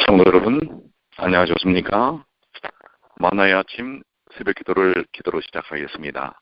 성도 여러분, 안녕하셨습니까? 만나의 아침 새벽 기도로 시작하겠습니다.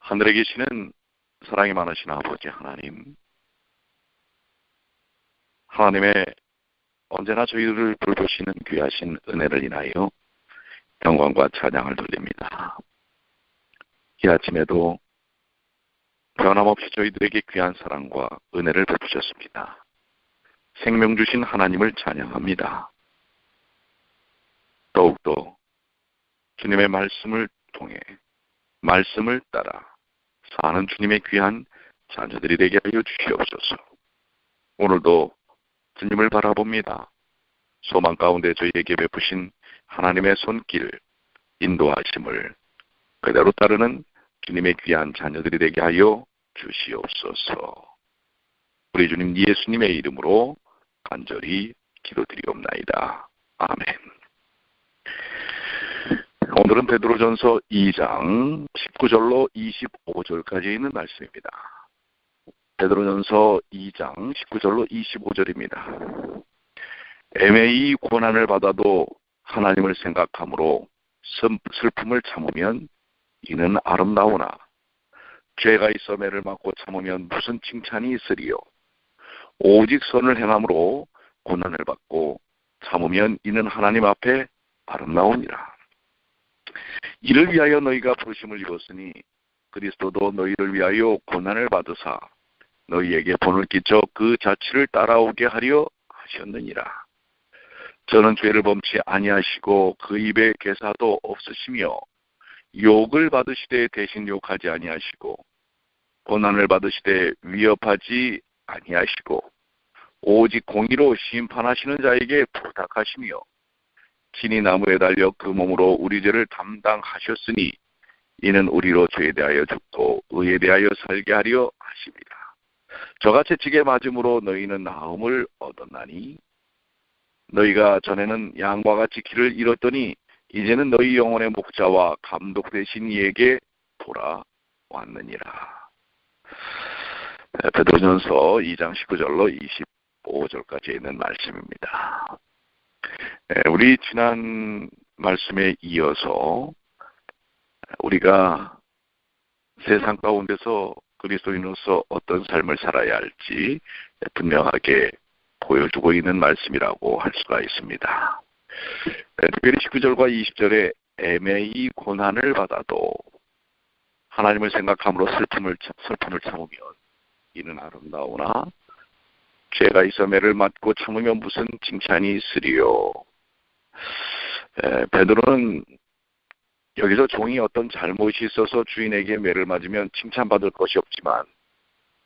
하늘에 계시는 사랑이 많으신 아버지 하나님의 언제나 저희를 돌보시는 귀하신 은혜를 인하여 영광과 찬양을 돌립니다. 이 아침에도 변함없이 저희들에게 귀한 사랑과 은혜를 베푸셨습니다. 생명 주신 하나님을 찬양합니다. 더욱더 주님의 말씀을 통해 말씀을 따라 사는 주님의 귀한 자녀들이 되게 하여 주시옵소서. 오늘도 주님을 바라봅니다. 소망 가운데 저희에게 베푸신 하나님의 손길, 인도하심을 그대로 따르는 주님의 귀한 자녀들이 되게 하여 주시옵소서. 우리 주님 예수님의 이름으로 간절히 기도드리옵나이다. 아멘. 오늘은 베드로전서 2장 19절로 25절까지 있는 말씀입니다. 베드로전서 2장 19절로 25절입니다. 애매히 고난을 받아도 하나님을 생각함으로 슬픔을 참으면 이는 아름다우나 죄가 있어 매를 맞고 참으면 무슨 칭찬이 있으리요. 오직 선을 행함으로 고난을 받고 참으면 이는 하나님 앞에 아름다우니라. 이를 위하여 너희가 부르심을 입었으니 그리스도도 너희를 위하여 고난을 받으사 너희에게 본을 끼쳐 그 자취를 따라오게 하려 하셨느니라. 저는 죄를 범치 아니하시고 그 입에 괴사도 없으시며 욕을 받으시되 대신 욕하지 아니하시고 고난을 받으시되 위협하지 아니하시고 오직 공의로 심판하시는 자에게 부탁하시며 친히 나무에 달려 그 몸으로 우리 죄를 담당하셨으니 이는 우리로 죄에 대하여 죽고 의에 대하여 살게 하려 하십니다. 저가 채찍에 맞음으로 너희는 나음을 얻었나니 너희가 전에는 양과 같이 길을 잃었더니 이제는 너희 영혼의 목자와 감독 되신 이에게 돌아왔느니라. 베드로전서 2장 19절로 25절까지 있는 말씀입니다. 우리 지난 말씀에 이어서 우리가 세상 가운데서 그리스도인으로서 어떤 삶을 살아야 할지 분명하게 보여주고 있는 말씀이라고 할 수가 있습니다. 특별히 19절과 20절에 애매히 고난을 받아도 하나님을 생각함으로 슬픔을 참으면 이는 아름다우나 죄가 있어 매를 맞고 참으면 무슨 칭찬이 있으리요. 베드로는 여기서 종이 어떤 잘못이 있어서 주인에게 매를 맞으면 칭찬받을 것이 없지만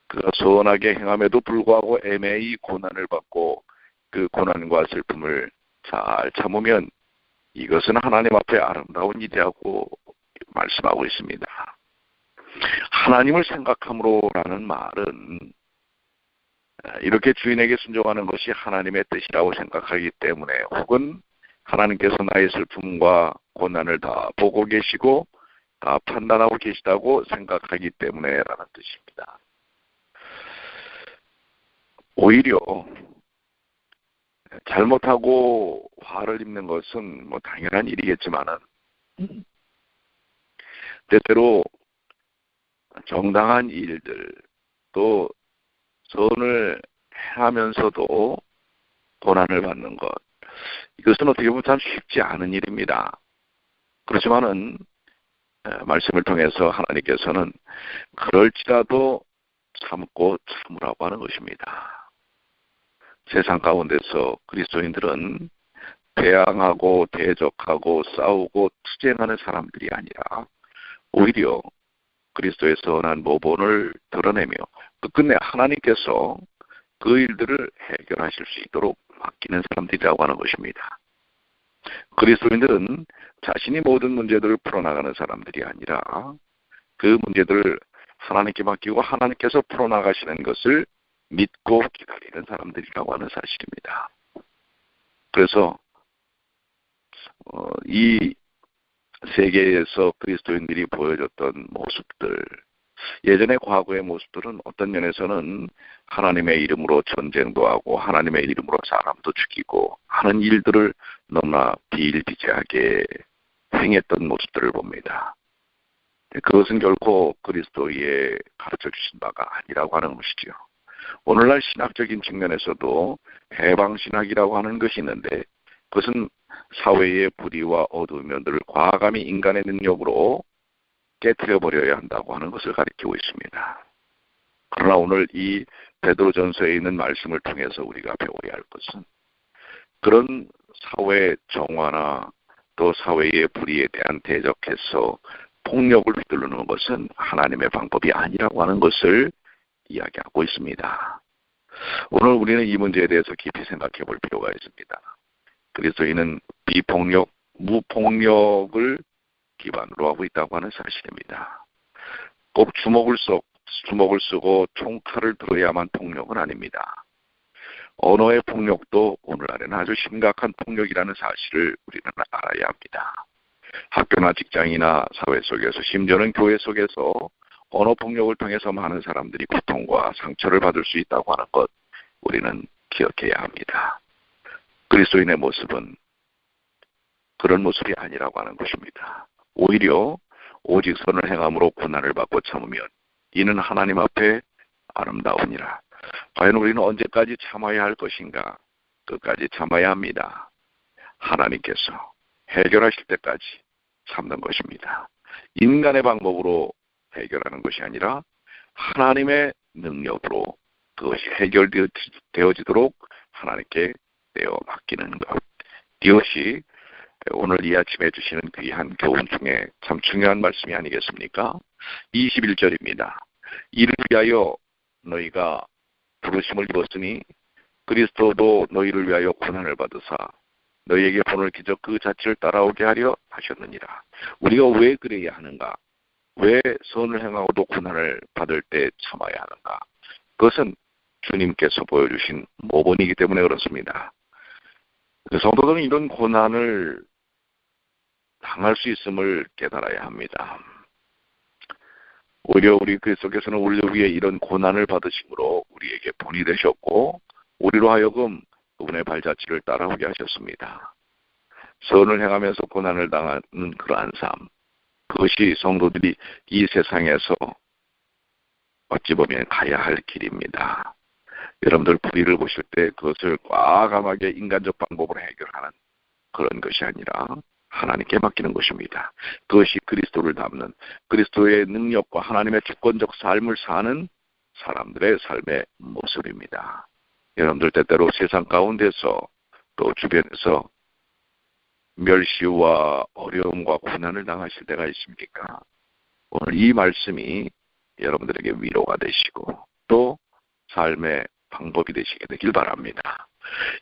그가 선하게 행함에도 불구하고 애매히 고난을 받고 그 고난과 슬픔을 잘 참으면 이것은 하나님 앞에 아름다운 일이라고 말씀하고 있습니다. 하나님을 생각함으로라는 말은 이렇게 주인에게 순종하는 것이 하나님의 뜻이라고 생각하기 때문에 혹은 하나님께서 나의 슬픔과 고난을 다 보고 계시고 다 판단하고 계시다고 생각하기 때문에라는 뜻입니다. 오히려 잘못하고 화를 입는 것은 당연한 일이겠지만은 때때로 정당한 일들 또 선을 행하면서도 고난을 받는 것, 이것은 어떻게 보면 참 쉽지 않은 일입니다. 그렇지만은 말씀을 통해서 하나님께서는 그럴지라도 참고 참으라고 하는 것입니다. 세상 가운데서 그리스도인들은 대항하고 대적하고 싸우고 투쟁하는 사람들이 아니라 오히려 그리스도의 선한 모본을 드러내며 끝내 하나님께서 그 일들을 해결하실 수 있도록 맡기는 사람들이라고 하는 것입니다. 그리스도인들은 자신이 모든 문제들을 풀어나가는 사람들이 아니라 그 문제들을 하나님께 맡기고 하나님께서 풀어나가시는 것을 믿고 기다리는 사람들이라고 하는 사실입니다. 그래서 이 세계에서 그리스도인들이 보여줬던 모습들, 예전의 과거의 모습들은 어떤 면에서는 하나님의 이름으로 전쟁도 하고 하나님의 이름으로 사람도 죽이고 하는 일들을 너무나 비일비재하게 행했던 모습들을 봅니다. 그것은 결코 그리스도의 가르쳐 주신 바가 아니라고 하는 것이죠. 오늘날 신학적인 측면에서도 해방신학이라고 하는 것이 있는데 그것은 사회의 불의와 어두운 면들을 과감히 인간의 능력으로 깨트려버려야 한다고 하는 것을 가리키고 있습니다. 그러나 오늘 이 베드로전서에 있는 말씀을 통해서 우리가 배워야 할 것은 그런 사회 정화나 또 사회의 불의에 대한 대적해서 폭력을 휘두르는 것은 하나님의 방법이 아니라고 하는 것을 이야기하고 있습니다. 오늘 우리는 이 문제에 대해서 깊이 생각해 볼 필요가 있습니다. 그리스도인은 비폭력, 무폭력을 기반으로 하고 있다고 하는 사실입니다. 꼭 주먹을 쓰고 총칼을 들어야만 폭력은 아닙니다. 언어의 폭력도 오늘날에는 아주 심각한 폭력이라는 사실을 우리는 알아야 합니다. 학교나 직장이나 사회 속에서 심지어는 교회 속에서 언어 폭력을 통해서 많은 사람들이 고통과 상처를 받을 수 있다고 하는 것 우리는 기억해야 합니다. 그리스도인의 모습은 그런 모습이 아니라고 하는 것입니다. 오히려 오직 선을 행함으로 고난을 받고 참으면 이는 하나님 앞에 아름다우니라. 과연 우리는 언제까지 참아야 할 것인가? 끝까지 참아야 합니다. 하나님께서 해결하실 때까지 참는 것입니다. 인간의 방법으로 해결하는 것이 아니라 하나님의 능력으로 그것이 해결되어지도록 하나님께 내어 맡기는 것. 이것이 오늘 이 아침에 주시는 귀한 교훈 중에 참 중요한 말씀이 아니겠습니까? 21절입니다. 이를 위하여 너희가 부르심을 입었으니 그리스도도 너희를 위하여 고난을 받으사 너희에게 본을 기적 그 자체를 따라오게 하려 하셨느니라. 우리가 왜 그래야 하는가? 왜 선을 행하고도 고난을 받을 때 참아야 하는가? 그것은 주님께서 보여주신 모본이기 때문에 그렇습니다. 성도들은 이런 고난을 당할 수 있음을 깨달아야 합니다. 오히려 우리 그리스도께서는 우리를 위해 이런 고난을 받으심으로 우리에게 본이 되셨고 우리로 하여금 그분의 발자취를 따라오게 하셨습니다. 선을 행하면서 고난을 당하는 그러한 삶, 그것이 성도들이 이 세상에서 어찌 보면 가야 할 길입니다. 여러분들 불의를 보실 때 그것을 과감하게 인간적 방법으로 해결하는 그런 것이 아니라 하나님께 맡기는 것입니다. 그것이 그리스도를 닮는 그리스도의 능력과 하나님의 주권적 삶을 사는 사람들의 삶의 모습입니다. 여러분들 때때로 세상 가운데서 또 주변에서 멸시와 어려움과 고난을 당하실 때가 있습니까? 오늘 이 말씀이 여러분들에게 위로가 되시고 또 삶의 방법이 되시게 되길 바랍니다.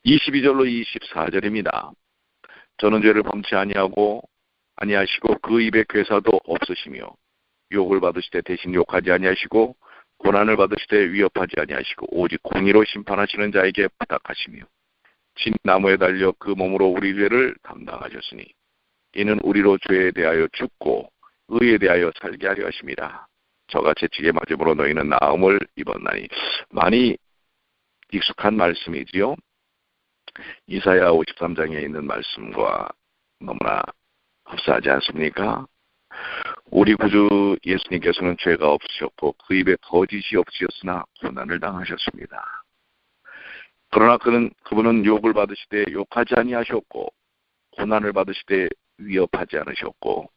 22절로 24절입니다. 저는 죄를 범치 아니하시고 그 입에 괴사도 없으시며 욕을 받으시되 대신 욕하지 아니하시고 고난을 받으시되 위협하지 아니하시고 오직 공의로 심판하시는 자에게 부탁하시며 진 나무에 달려 그 몸으로 우리 죄를 담당하셨으니 이는 우리로 죄에 대하여 죽고 의에 대하여 살게 하려 하심이라. 저가 채찍에 맞음으로 너희는 나음을 입었나니. 많이 익숙한 말씀이지요. 이사야 53장에 있는 말씀과 너무나 흡사하지 않습니까? 우리 구주 예수님께서는 죄가 없으셨고 그 입에 거짓이 없으셨으나 고난을 당하셨습니다. 그러나 그분은 욕을 받으시되 욕하지 아니하셨고 고난을 받으시되 위협하지 않으셨고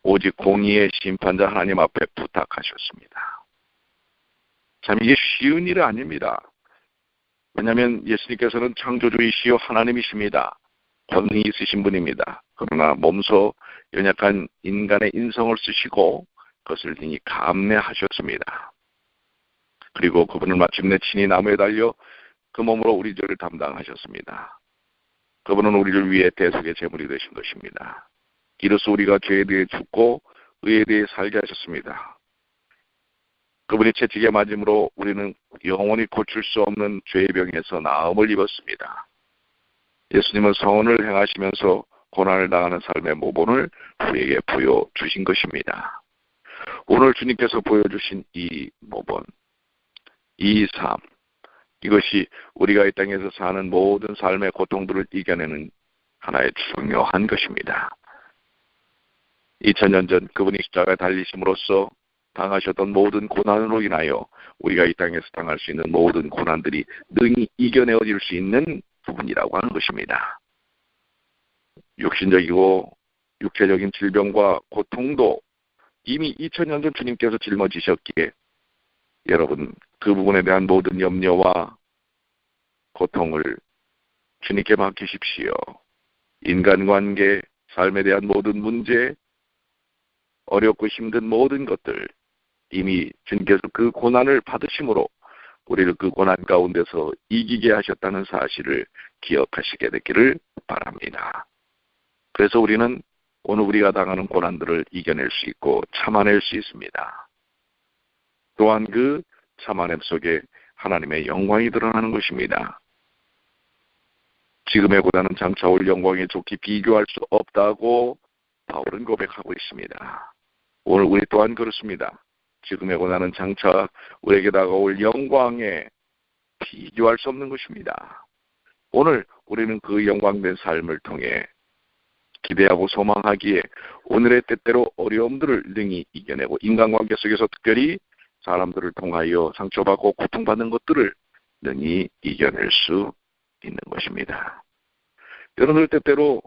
오직 공의의 심판자 하나님 앞에 부탁하셨습니다. 참 이게 쉬운 일은 아닙니다. 왜냐하면 예수님께서는 창조주이시요 하나님이십니다. 권능이 있으신 분입니다. 그러나 몸소 연약한 인간의 인성을 쓰시고 그것을 등히 감내하셨습니다. 그리고 그분은 마침내 친히 나무에 달려 그 몸으로 우리 죄를 담당하셨습니다. 그분은 우리를 위해 대속의 제물이 되신 것입니다. 이로써 우리가 죄에 대해 죽고 의에 대해 살게 하셨습니다. 그분이 채찍에 맞음으로 우리는 영원히 고칠 수 없는 죄의 병에서 나음을 입었습니다. 예수님은 선을 행하시면서 고난을 당하는 삶의 모본을 우리에게 보여주신 것입니다. 오늘 주님께서 보여주신 이 모범, 이 삶, 이것이 우리가 이 땅에서 사는 모든 삶의 고통들을 이겨내는 하나의 중요한 것입니다. 2000년 전 그분이 십자가에 달리심으로써 당하셨던 모든 고난으로 인하여 우리가 이 땅에서 당할 수 있는 모든 고난들이 능히 이겨내어질 수 있는 부분이라고 하는 것입니다. 육신적이고 육체적인 질병과 고통도 이미 2000년 전 주님께서 짊어지셨기에 여러분 그 부분에 대한 모든 염려와 고통을 주님께 맡기십시오. 인간관계, 삶에 대한 모든 문제, 어렵고 힘든 모든 것들 이미 주님께서 그 고난을 받으심으로 우리를 그 고난 가운데서 이기게 하셨다는 사실을 기억하시게 되기를 바랍니다. 그래서 우리는 오늘 우리가 당하는 고난들을 이겨낼 수 있고 참아낼 수 있습니다. 또한 그 참아냄 속에 하나님의 영광이 드러나는 것입니다. 지금의 고난은 장차 올 영광에 좋게 비교할 수 없다고 바울은 고백하고 있습니다. 오늘 우리 또한 그렇습니다. 지금의 고난은 장차 우리에게 다가올 영광에 비교할 수 없는 것입니다. 오늘 우리는 그 영광된 삶을 통해 기대하고 소망하기에 오늘의 때때로 어려움들을 능히 이겨내고 인간관계 속에서 특별히 사람들을 통하여 상처받고 고통받는 것들을 능히 이겨낼 수 있는 것입니다. 여러분들 때때로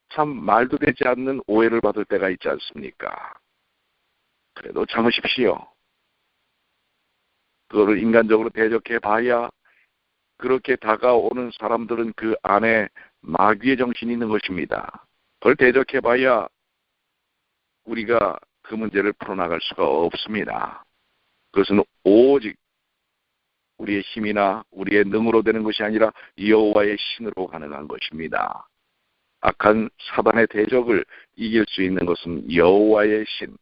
참 말도 되지 않는 오해를 받을 때가 있지 않습니까? 그래도 참으십시오. 그거를 인간적으로 대적해 봐야 그렇게 다가오는 사람들은 그 안에 마귀의 정신이 있는 것입니다. 그걸 대적해 봐야 우리가 그 문제를 풀어나갈 수가 없습니다. 그것은 오직 우리의 힘이나 우리의 능으로 되는 것이 아니라 여호와의 신으로 가능한 것입니다. 악한 사단의 대적을 이길 수 있는 것은 여호와의 신,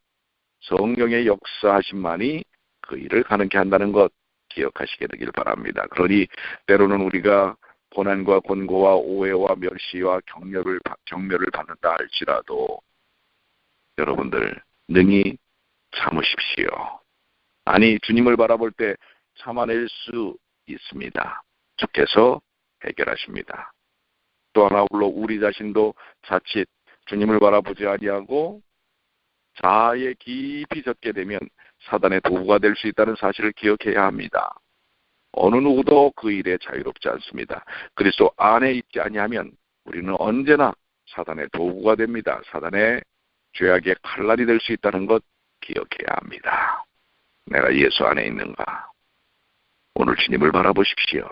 성령의 역사하심만이 그 일을 가능케 한다는 것 기억하시게 되길 바랍니다. 그러니 때로는 우리가 고난과 권고와 오해와 멸시와 경멸을 받는다 할지라도 여러분들 능히 참으십시오. 아니 주님을 바라볼 때 참아낼 수 있습니다. 주께서 해결하십니다. 또 하나 물론 우리 자신도 자칫 주님을 바라보지 아니하고 자아에 깊이 젖게 되면 사단의 도구가 될 수 있다는 사실을 기억해야 합니다. 어느 누구도 그 일에 자유롭지 않습니다. 그리스도 안에 있지 아니하면 우리는 언제나 사단의 도구가 됩니다. 사단의 죄악의 칼날이 될 수 있다는 것 기억해야 합니다. 내가 예수 안에 있는가? 오늘 주님을 바라보십시오.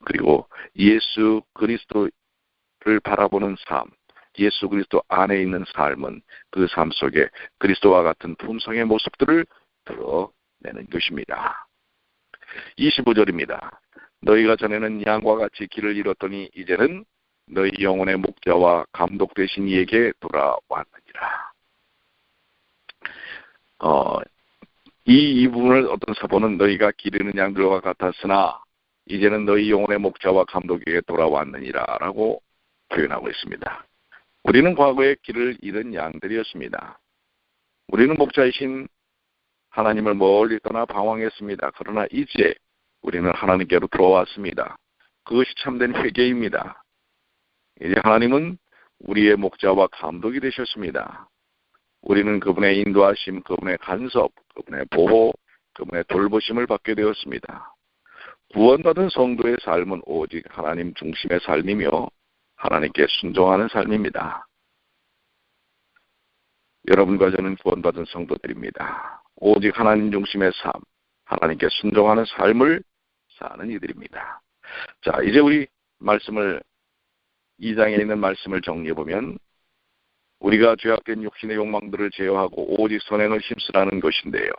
그리고 예수 그리스도를 바라보는 삶, 예수 그리스도 안에 있는 삶은 그 삶 속에 그리스도와 같은 품성의 모습들을 드러내는 것입니다. 25절입니다. 너희가 전에는 양과 같이 길을 잃었더니 이제는 너희 영혼의 목자와 감독 되신 이에게 돌아왔느니라. 이 부분을 어떤 사본은 너희가 길 잃은 양들과 같았으나 이제는 너희 영혼의 목자와 감독에게 돌아왔느니라 라고 표현하고 있습니다. 우리는 과거에 길을 잃은 양들이었습니다. 우리는 목자이신 하나님을 멀리 떠나 방황했습니다. 그러나 이제 우리는 하나님께로 들어왔습니다. 그것이 참된 회개입니다. 이제 하나님은 우리의 목자와 감독이 되셨습니다. 우리는 그분의 인도하심, 그분의 간섭, 그분의 보호, 그분의 돌보심을 받게 되었습니다. 구원받은 성도의 삶은 오직 하나님 중심의 삶이며 하나님께 순종하는 삶입니다. 여러분과 저는 구원받은 성도들입니다. 오직 하나님 중심의 삶, 하나님께 순종하는 삶을 사는 이들입니다. 자, 이제 우리 말씀을 2장에 있는 말씀을 정리해보면 우리가 죄악된 육신의 욕망들을 제어하고 오직 선행을 힘쓰라는 것인데요.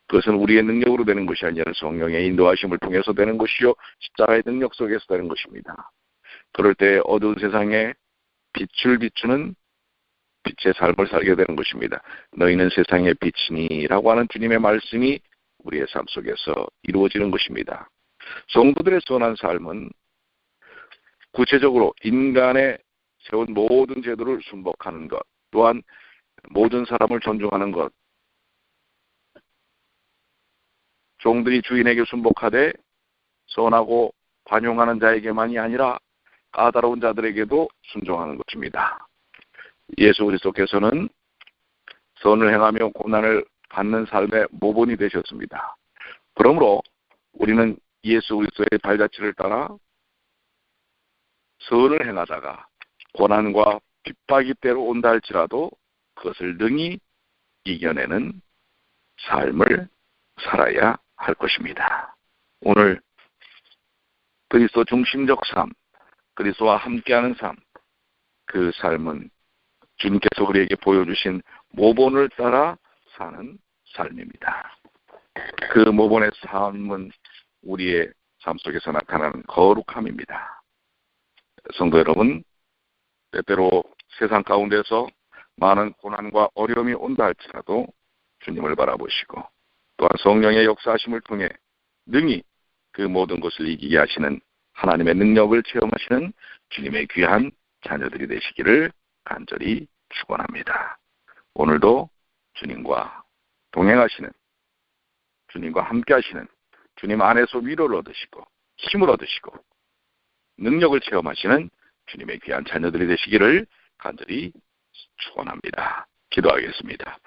그것은 우리의 능력으로 되는 것이 아니라 성령의 인도하심을 통해서 되는 것이요 십자가의 능력 속에서 되는 것입니다. 그럴 때 어두운 세상에 빛을 비추는 빛의 삶을 살게 되는 것입니다. 너희는 세상의 빛이니라고 하는 주님의 말씀이 우리의 삶 속에서 이루어지는 것입니다. 성도들의 선한 삶은 구체적으로 인간의 세운 모든 제도를 순복하는 것, 또한 모든 사람을 존중하는 것, 종들이 주인에게 순복하되 선하고 관용하는 자에게만이 아니라 까다로운 자들에게도 순종하는 것입니다. 예수 그리스도께서는 선을 행하며 고난을 받는 삶의 모본이 되셨습니다. 그러므로 우리는 예수 그리스도의 발자취를 따라 선을 행하다가 고난과 핍박이 때로 온다 할지라도 그것을 능히 이겨내는 삶을 살아야 할 것입니다. 오늘 그리스도 중심적 삶, 그리스도와 함께하는 삶, 그 삶은 주님께서 우리에게 보여주신 모본을 따라 사는 삶입니다. 그 모본의 삶은 우리의 삶 속에서 나타나는 거룩함입니다. 성도 여러분, 때때로 세상 가운데서 많은 고난과 어려움이 온다 할지라도 주님을 바라보시고 또한 성령의 역사하심을 통해 능히 그 모든 것을 이기게 하시는 하나님의 능력을 체험하시는 주님의 귀한 자녀들이 되시기를 간절히 축원합니다. 오늘도 주님과 동행하시는, 주님과 함께 하시는, 주님 안에서 위로를 얻으시고 힘을 얻으시고 능력을 체험하시는 주님의 귀한 자녀들이 되시기를 간절히 축원합니다. 기도하겠습니다.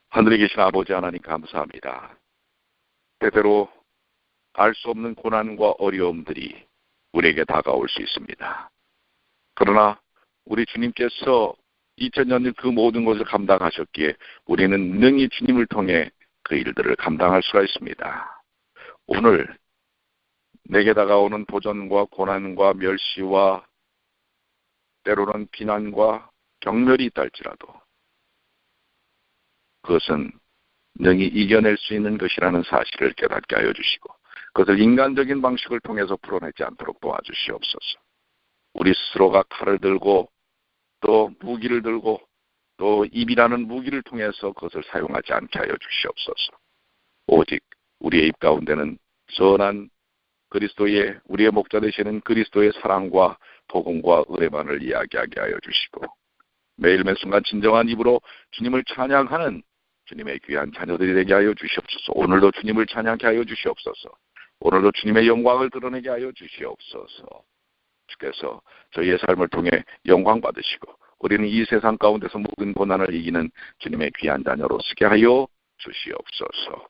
하늘에 계신 아버지 하나님 감사합니다. 때때로 알 수 없는 고난과 어려움들이 우리에게 다가올 수 있습니다. 그러나 우리 주님께서 2000년 그 모든 것을 감당하셨기에 우리는 능히 주님을 통해 그 일들을 감당할 수가 있습니다. 오늘 내게 다가오는 도전과 고난과 멸시와 때로는 비난과 경멸이 있다 할지라도 그것은 능히 이겨낼 수 있는 것이라는 사실을 깨닫게 하여 주시고 그것을 인간적인 방식을 통해서 풀어내지 않도록 도와주시옵소서. 우리 스스로가 칼을 들고 또 무기를 들고 또 입이라는 무기를 통해서 그것을 사용하지 않게 하여 주시옵소서. 오직 우리의 입 가운데는 선한 그리스도의 우리의 목자 되시는 그리스도의 사랑과 복음과 은혜만을 이야기하게 하여 주시고 매일 매 순간 진정한 입으로 주님을 찬양하는 주님의 귀한 자녀들이 되게 하여 주시옵소서. 오늘도 주님을 찬양케 하여 주시옵소서. 오늘도 주님의 영광을 드러내게 하여 주시옵소서. 주께서 저희의 삶을 통해 영광 받으시고 우리는 이 세상 가운데서 모든 고난을 이기는 주님의 귀한 자녀로 쓰게 하여 주시옵소서.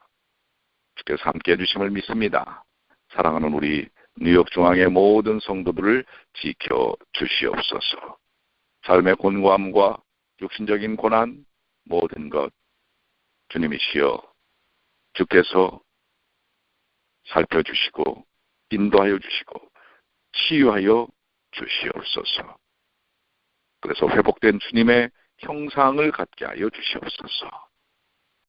주께서 함께해 주심을 믿습니다. 사랑하는 우리 뉴욕 중앙의 모든 성도들을 지켜 주시옵소서. 삶의 곤고함과 육신적인 고난 모든 것 주님이시여 주께서 살펴주시고 인도하여 주시고 치유하여 주시옵소서. 그래서 회복된 주님의 형상을 갖게 하여 주시옵소서.